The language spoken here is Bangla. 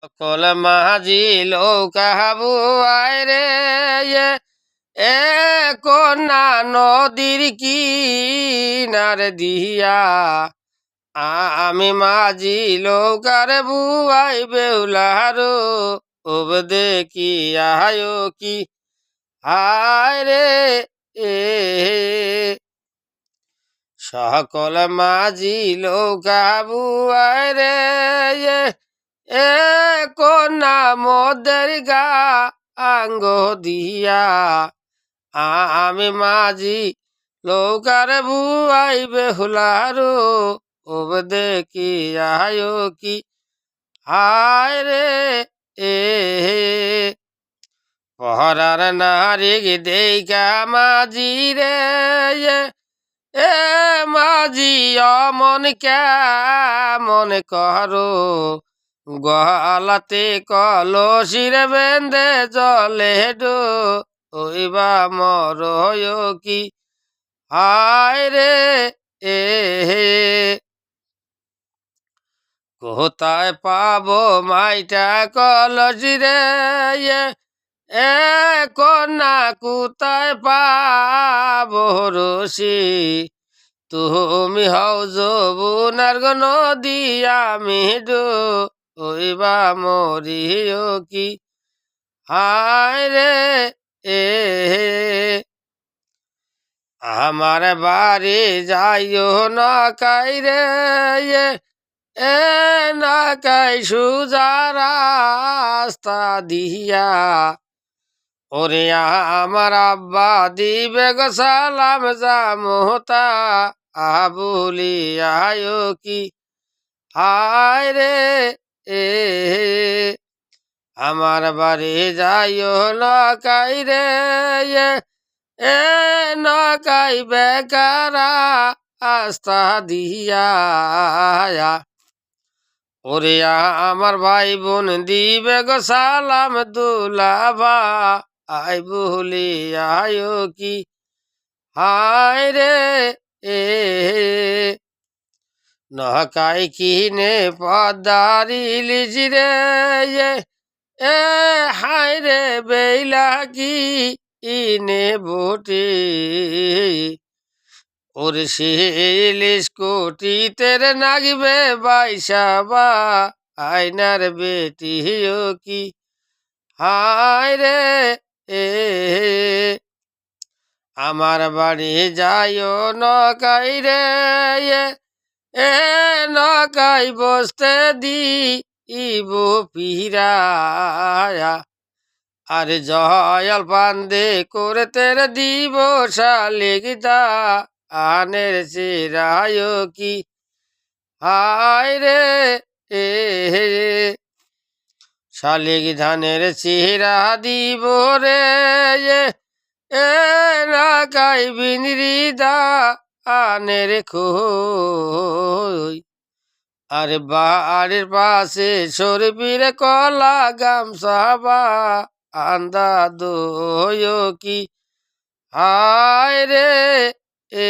সকল মাঝি লৌকা বুয়াই রে এ কন্যা নদীর কিনার দিয়া আমি মাঝি লৌকার বুয়াই বেউলারো ওব দেখি আয় কি হায় রে এ সকল মাঝি লৌকা বুয়াই রে এ কন্যা মোদের গা আঙ্গ দিয়া আমি মাঝি লৌকার বুয়াই বেহুলারো ওব দেখি আয় কি হায় রে এ পহরার নারী দেখা মাঝি রে এ মাঝি অমন কেমন করো গলাতে কলসির বেঁধে জলে ডো ওইবা মর কি হায় রে এ কোথায় পাবো মাইটা কলসি রে এ কন্যা কোথায় পাবো রসি তুমি হও যবুনার গো নদী আমি ডো ওইবা মরিও কি হায় রে এ আমার বাড়ি যাইও না কাই রে এ না কাই সুজা রাস্তা দিয়া ওরে আমার আব্বা দিবে গো সালাম জামতা আবুলি আয় কি হায় রে এ আমার বাড়ি যাইও নকাই রে এ নকাই বেকারা আস্তা দিয়া ওরে আমার ভাই বোন দিবে গো সালাম দুলাভা আই বলি আয় কি হায় রে এ নকাই কিনে পদারি লিজি রে এ হায় রে বেইলা কি ইনে বটে ওর শিলিশ কোটি তেরে নাগিবে বাইসাবা আয়নার বেটিও কি হায় রে এ আমার বাড়ি যাইও নকাই রে এ নকাই বসতে দি ইবো পিরায়া আরে জয়াল পান্দে করে তেরে দিব শালিগদা আনের চিরায় কি হায় রে এ শালিগ ধানের চিরা দিব রে এ নাকাই বিনরিদা আনের খই আরে বাড়ির পাশে সরবির কলা গামছাবা আন্দা দোয় কি হায় রে এ